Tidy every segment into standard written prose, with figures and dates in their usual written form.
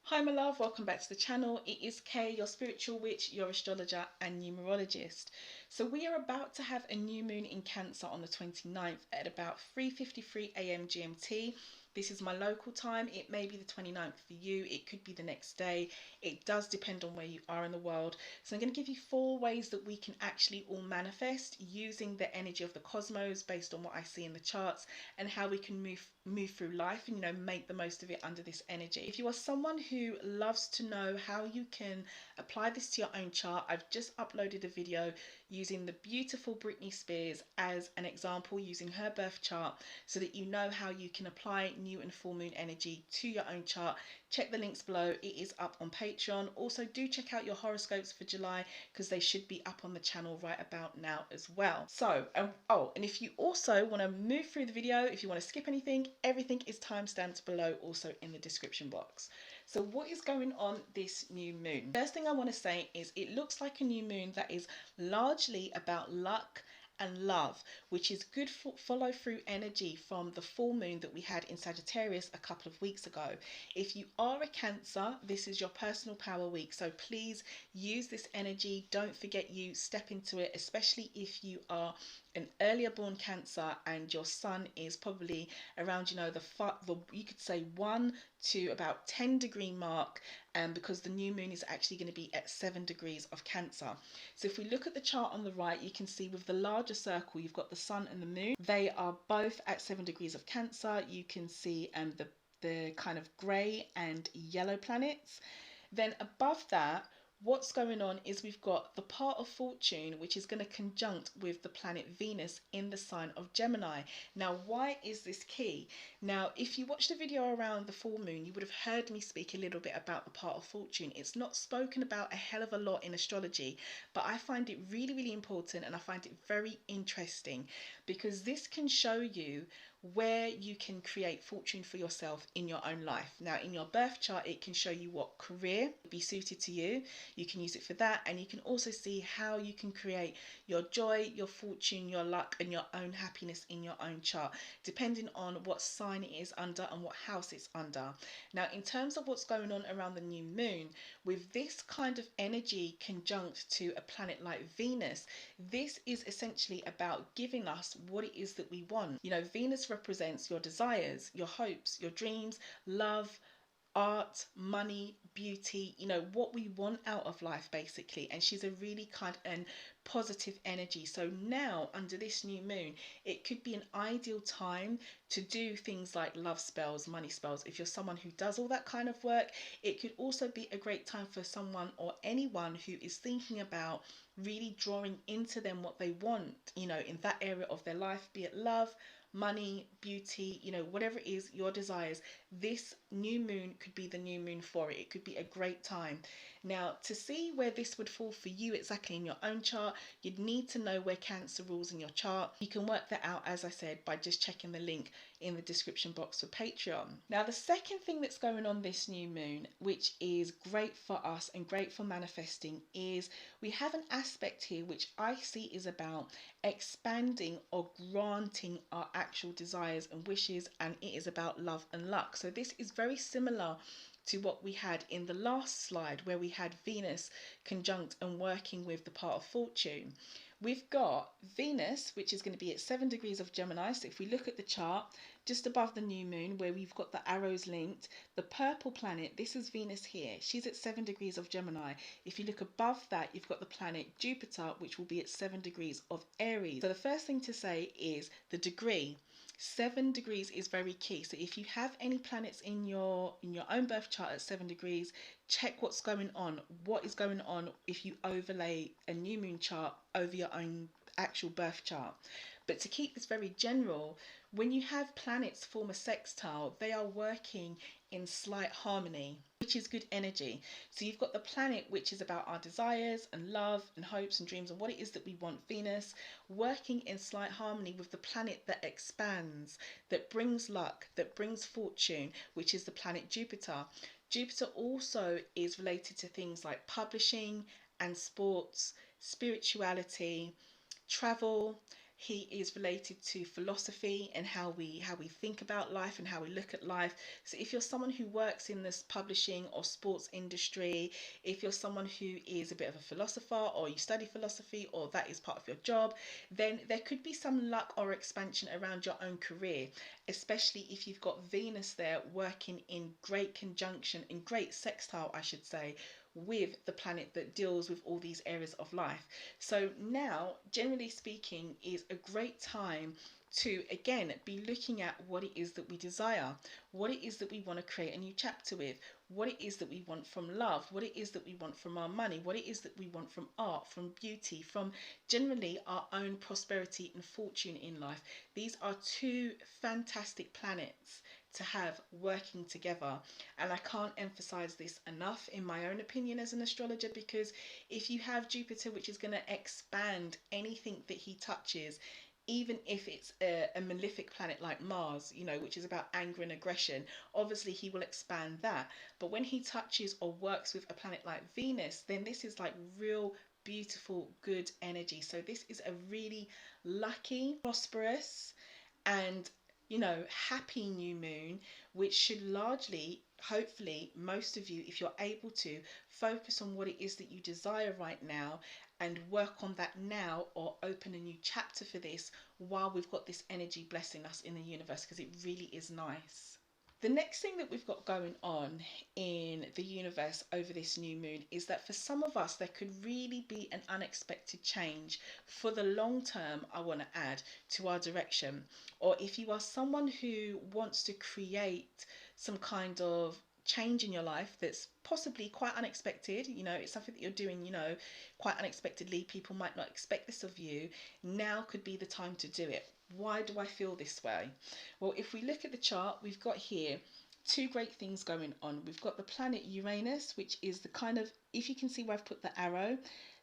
Hi my love, welcome back to the channel. It is Kay, your spiritual witch, your astrologer and numerologist. So we are about to have a new moon in Cancer on the 29th at about 3:53 a.m. GMT. This is my local time. It may be the 29th for you. It could be the next day. It does depend on where you are in the world. So I'm going to give you 4 ways that we can actually all manifest using the energy of the cosmos based on what I see in the charts and how we can move through life and make the most of it under this energy. If you are someone who loves to know how you can apply this to your own chart, I've just uploaded a video using the beautiful Britney Spears as an example, using her birth chart, so that you know how you can apply new and full moon energy to your own chart. Check the links below. It is up on Patreon. Also do check out your horoscopes for July because they should be up on the channel right about now as well. So and if you also want to move through the video, if you want to skip anything, everything is timestamped below, also in the description box. So what is going on this new moon? First thing I want to say is it looks like a new moon that is largely about luck and love, which is good for follow through energy from the full moon that we had in Sagittarius a couple of weeks ago. If you are a Cancer, this is your personal power week, so please use this energy. Don't forget, you step into it, especially if you are an earlier born Cancer and your sun is probably around the you could say 1 to about 10-degree mark, because the new moon is actually going to be at 7 degrees of Cancer. So if we look at the chart on the right, you can see with the larger circle you've got the sun and the moon. They are both at 7 degrees of Cancer. You can see the kind of grey and yellow planets. Then above that, what's going on is we've got the part of fortune, which is going to conjunct with the planet Venus in the sign of Gemini. Now, why is this key? Now, if you watched the video around the full moon, you would have heard me speak a little bit about the part of fortune. It's not spoken about a hell of a lot in astrology, but I find it really, really important, and I find it very interesting because this can show you where you can create fortune for yourself in your own life. Now, in your birth chart, it can show you what career would be suited to you. You can use it for that, and you can also see how you can create your joy, your fortune, your luck, and your own happiness in your own chart, depending on what sign it is under and what house it's under. Now, in terms of what's going on around the new moon, with this kind of energy conjunct to a planet like Venus, this is essentially about giving us what it is that we want. Venus represents your desires, your hopes, your dreams, love, art, money, beauty, what we want out of life basically. And she's a really kind and positive energy. So now under this new moon, it could be an ideal time to do things like love spells, money spells. If you're someone who does all that kind of work, it could also be a great time for someone or anyone who is thinking about really drawing into them what they want, in that area of their life, be it love, money, beauty, whatever it is, your desires. This new moon could be the new moon for it. It could be a great time. Now, to see where this would fall for you exactly in your own chart, you'd need to know where Cancer rules in your chart. You can work that out, as I said, by just checking the link in the description box for Patreon. Now, the second thing that's going on this new moon, which is great for us and great for manifesting, is we have an aspect here which I see is about expanding or granting our actual desires and wishes, and it is about love and luck. So this is very similar to what we had in the last slide, where we had Venus conjunct and working with the part of fortune. We've got Venus, which is going to be at 7 degrees of Gemini. So if we look at the chart, just above the new moon, where we've got the arrows linked, the purple planet, this is Venus here. She's at 7 degrees of Gemini. If you look above that, you've got the planet Jupiter, which will be at 7 degrees of Aries. So the first thing to say is the degree. 7 degrees is very key. So if you have any planets in your own birth chart at 7 degrees, check what's going on. What is going on if you overlay a new moon chart over your own actual birth chart? But to keep this very general, when you have planets form a sextile, they are working in slight harmony, which is good energy. So you've got the planet, which is about our desires and love and hopes and dreams and what it is that we want, Venus, working in slight harmony with the planet that expands, that brings luck, that brings fortune, which is the planet Jupiter. Jupiter also is related to things like publishing and sports, spirituality, travel, He is related to philosophy and how we think about life and how we look at life. So if you're someone who works in this publishing or sports industry, if you're someone who is a bit of a philosopher, or you study philosophy, or that is part of your job, then there could be some luck or expansion around your own career, especially if you've got Venus there working in great conjunction, in great sextile, I should say, with the planet that deals with all these areas of life. So now, generally speaking, is a great time to again be looking at what it is that we desire, what it is that we want to create a new chapter with, what it is that we want from love, what it is that we want from our money, what it is that we want from art, from beauty, from generally our own prosperity and fortune in life. These are two fantastic planets to have working together, and I can't emphasize this enough in my own opinion as an astrologer, because if you have Jupiter, which is going to expand anything that he touches, even if it's a malefic planet like Mars, you know, which is about anger and aggression, obviously he will expand that. But when he touches or works with a planet like Venus, then this is like real beautiful good energy. So this is a really lucky, prosperous, and happy new moon, which should largely, hopefully, most of you, if you're able to, focus on what it is that you desire right now and work on that now, or open a new chapter for this while we've got this energy blessing us in the universe, because it really is nice. The next thing that we've got going on in the universe over this new moon is that for some of us, there could really be an unexpected change for the long term, I want to add, to our direction. Or if you are someone who wants to create some kind of change in your life that's possibly quite unexpected, it's something that you're doing, quite unexpectedly, people might not expect this of you, now could be the time to do it. Why do I feel this way? Well, if we look at the chart, we've got here two great things going on. We've got the planet Uranus, which is the kind of, if you can see where I've put the arrow,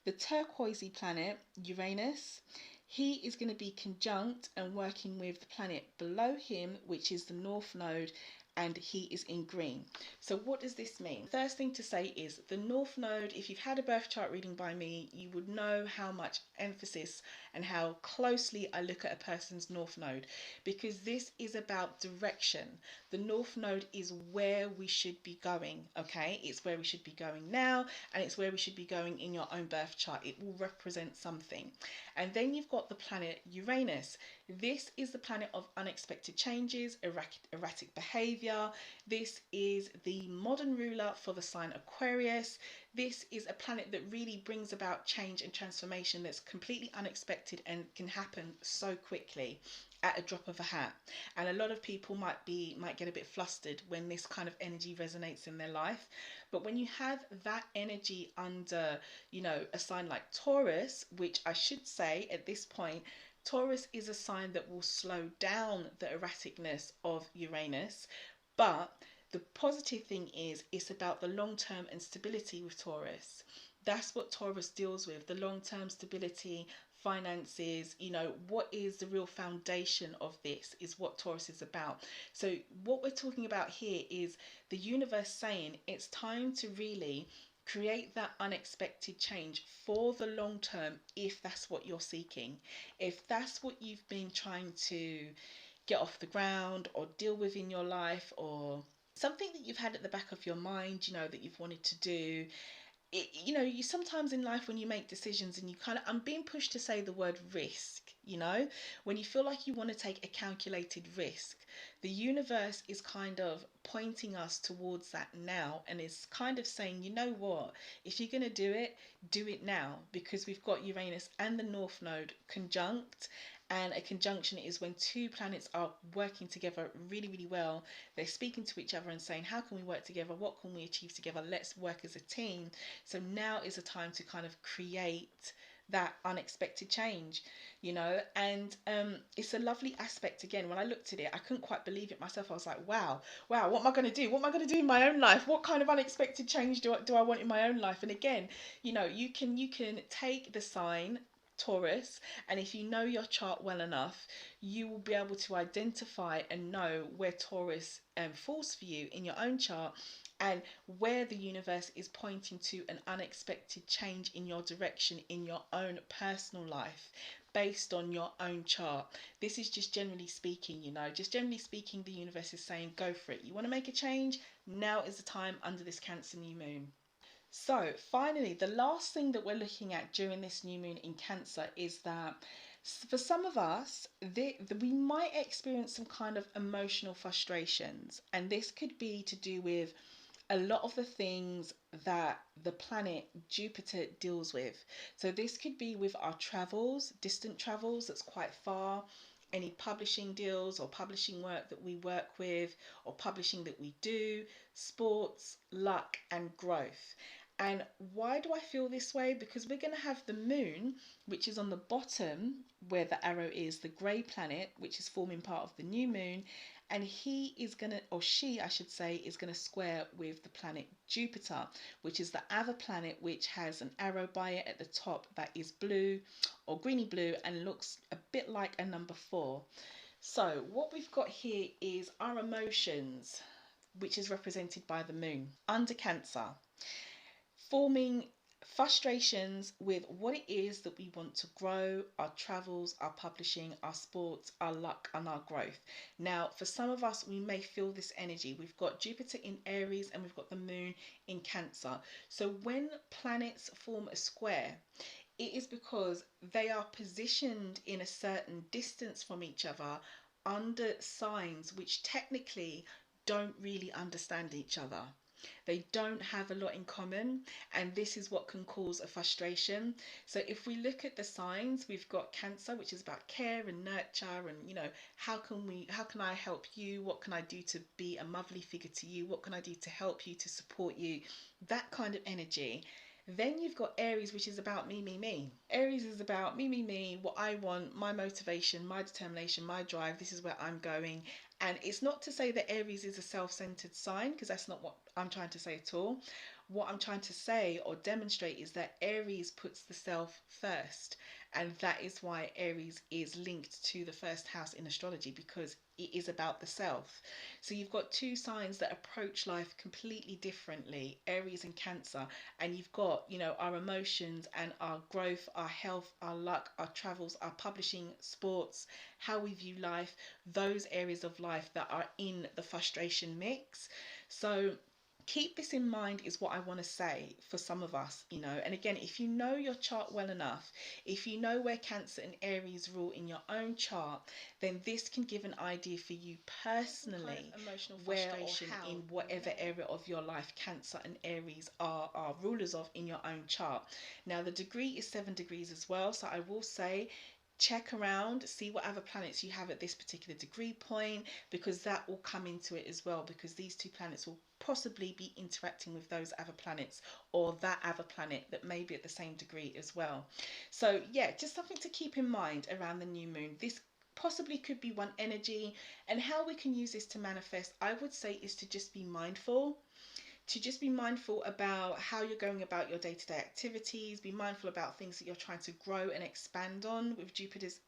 the turquoisey planet Uranus. He is going to be conjunct and working with the planet below him, which is the North Node, and he is in green. So what does this mean? First thing to say is the North Node, if you've had a birth chart reading by me, you would know how much emphasis and how closely I look at a person's North Node, because this is about direction. The North Node is where we should be going, okay? It's where we should be going now, and it's where we should be going in your own birth chart. It will represent something. And then you've got the planet Uranus. This is the planet of unexpected changes, erratic behavior. This is the modern ruler for the sign Aquarius. This is a planet that really brings about change and transformation that's completely unexpected and can happen so quickly at a drop of a hat. And a lot of people might get a bit flustered when this kind of energy resonates in their life. But when you have that energy under, a sign like Taurus, which I should say at this point, Taurus is a sign that will slow down the erraticness of Uranus, but the positive thing is it's about the long-term and stability with Taurus. That's what Taurus deals with, the long-term stability, finances, what is the real foundation of this is what Taurus is about. So what we're talking about here is the universe saying it's time to really create that unexpected change for the long term, if that's what you're seeking. If that's what you've been trying to get off the ground or deal with in your life, or something that you've had at the back of your mind, that you've wanted to do. You sometimes in life when you make decisions and I'm being pushed to say the word risk, when you feel like you want to take a calculated risk, the universe is kind of pointing us towards that now, and is kind of saying, you know what, if you're going to do it now, because we've got Uranus and the North Node conjunct. And a conjunction is when two planets are working together really, really well. They're speaking to each other and saying, how can we work together? What can we achieve together? Let's work as a team. So now is a time to kind of create that unexpected change, and it's a lovely aspect. Again, when I looked at it, I couldn't quite believe it myself. I was like, wow, what am I going to do? What am I going to do in my own life? What kind of unexpected change do I want in my own life? And again, you can take the sign Taurus, and if you know your chart well enough, you will be able to identify and know where Taurus falls for you in your own chart, and where the universe is pointing to an unexpected change in your direction in your own personal life. based on your own chart. This is just generally speaking, you know, just generally speaking, the universe is saying go for it. You want to make a change? Now is the time under this Cancer new moon. So finally, the last thing that we're looking at during this new moon in Cancer is that for some of us, we might experience some kind of emotional frustrations, and this could be to do with a lot of the things that the planet Jupiter deals with. So this could be with our travels, distant travels that's quite far, any publishing deals or publishing work that we work with or publishing that we do, sports, luck and growth. And why do I feel this way? Because we're going to have the moon, which is on the bottom where the arrow is, the grey planet, which is forming part of the new moon. And he is going to, or she, I should say, is going to square with the planet Jupiter, which is the other planet which has an arrow by it at the top that is blue or greeny blue and looks a bit like a number 4. So what we've got here is our emotions, which is represented by the moon under Cancer, forming frustrations with what it is that we want to grow, our travels, our publishing, our sports, our luck and our growth. Now, for some of us, we may feel this energy. We've got Jupiter in Aries and we've got the moon in Cancer. So when planets form a square, it is because they are positioned in a certain distance from each other under signs which technically don't really understand each other. They don't have a lot in common, and this is what can cause a frustration. So if we look at the signs, we've got Cancer, which is about care and nurture, and you know, how can I help you? What can I do to be a motherly figure to you? What can I do to help you, to support you? That kind of energy. Then you've got Aries, which is about me, me, me. Aries is about me, me, me, what I want, my motivation, my determination, my drive. This is where I'm going. And it's not to say that Aries is a self-centered sign, because that's not what I'm trying to say at all. What I'm trying to say or demonstrate is that Aries puts the self first. And that is why Aries is linked to the first house in astrology, because it is about the self. So you've got two signs that approach life completely differently, Aries and Cancer. And you've got, you know, our emotions and our growth, our health, our luck, our travels, our publishing, sports, how we view life, those areas of life that are in the frustration mix. So keep this in mind is what I want to say for some of us, you know. And again, if you know your chart well enough, if you know where Cancer and Aries rule in your own chart, then this can give an idea for you personally, kind of emotional frustration in whatever area of your life Cancer and Aries are rulers of in your own chart. Now the degree is 7 degrees as well, so I will say check around, see what other planets you have at this particular degree point, because that will come into it as well, because these two planets will possibly be interacting with those other planets or that other planet that may be at the same degree as well. So yeah, just something to keep in mind around the new moon. This possibly could be one energy, and how we can use this to manifest, I would say, is to just be mindful. To just be mindful about how you're going about your day-to-day activities, be mindful about things that you're trying to grow and expand on with Jupiter's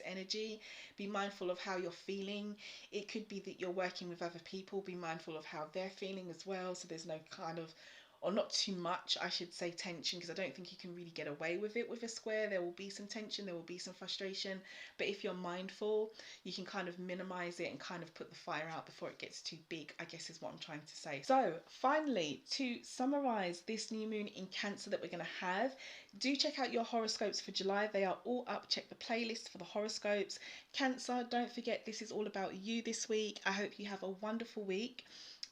energy, be mindful of how you're feeling. It could be that you're working with other people, be mindful of how they're feeling as well, so there's no kind of, or not too much, I should say, tension, because I don't think you can really get away with it with a square. There will be some tension, there will be some frustration, but if you're mindful, you can kind of minimize it and kind of put the fire out before it gets too big, I guess is what I'm trying to say. So finally, to summarize this new moon in Cancer that we're going to have, do check out your horoscopes for July. They are all up. Check the playlist for the horoscopes. Cancer, don't forget, this is all about you this week. I hope you have a wonderful week.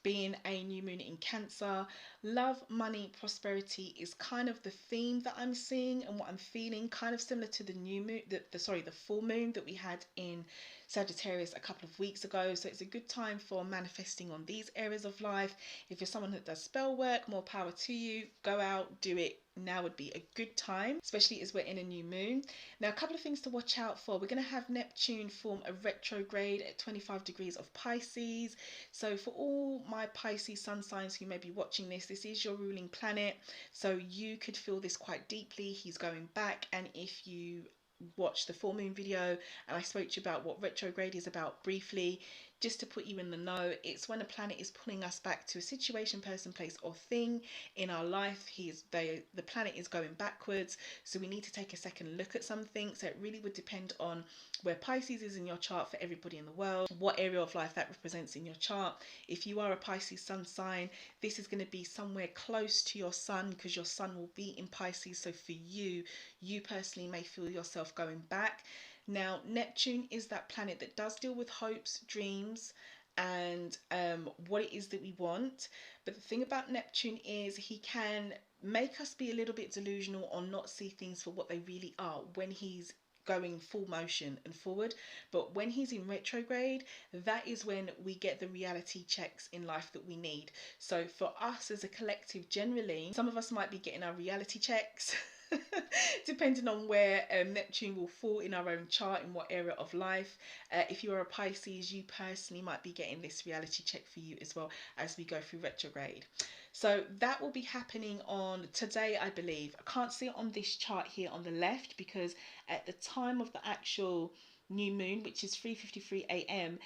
Being a new moon in Cancer, love, money, prosperity is kind of the theme that I'm seeing and what I'm feeling, kind of similar to the new moon, the full moon that we had in Sagittarius a couple of weeks ago. So it's a good time for manifesting on these areas of life. If you're someone that does spell work, more power to you. Go out, do it. Now would be a good time, especially as we're in a new moon. Now, a couple of things to watch out for. We're going to have Neptune form a retrograde at 25 degrees of Pisces. So for all my Pisces sun signs who may be watching this, this is your ruling planet. So you could feel this quite deeply. He's going back. And if you watch the full moon video and I spoke to you about what retrograde is about briefly, just to put you in the know, it's when a planet is pulling us back to a situation, person, place or thing in our life. The planet is going backwards, so we need to take a second look at something. So it really would depend on where Pisces is in your chart for everybody in the world, what area of life that represents in your chart. If you are a Pisces sun sign, this is going to be somewhere close to your sun, because your sun will be in Pisces. So for you personally may feel yourself going back. Now, Neptune is that planet that does deal with hopes, dreams, and what it is that we want. But the thing about Neptune is he can make us be a little bit delusional or not see things for what they really are when he's going full motion and forward. But when he's in retrograde, that is when we get the reality checks in life that we need. So for us as a collective, generally, some of us might be getting our reality checks depending on where Neptune will fall in our own chart, in what area of life. If you are a Pisces, you personally might be getting this reality check for you as well as we go through retrograde. So that will be happening on today, I believe. I can't see it on this chart here on the left, because at the time of the actual new moon, which is 3:53 a.m.,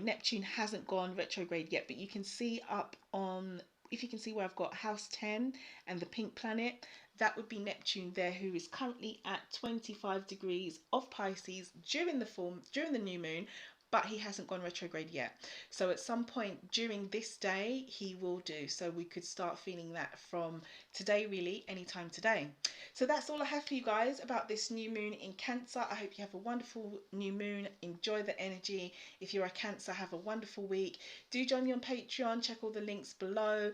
Neptune hasn't gone retrograde yet. But you can see up on, if you can see where I've got house 10 and the pink planet, that would be Neptune there, who is currently at 25 degrees of Pisces during the new moon, but he hasn't gone retrograde yet. So at some point during this day he will do. So we could start feeling that from today, really anytime today. So that's all I have for you guys about this new moon in Cancer. I hope you have a wonderful new moon. Enjoy the energy. If you're a Cancer, have a wonderful week. Do join me on Patreon. Check all the links below.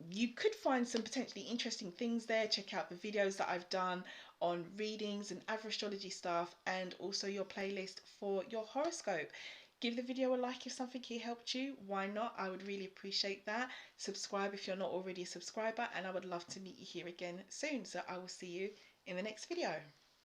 You could find some potentially interesting things there. Check out the videos that I've done on readings and other astrology stuff, and also your playlist for your horoscope. Give the video a like if something here helped you. Why not? I would really appreciate that. Subscribe if you're not already a subscriber, and I would love to meet you here again soon. So I will see you in the next video.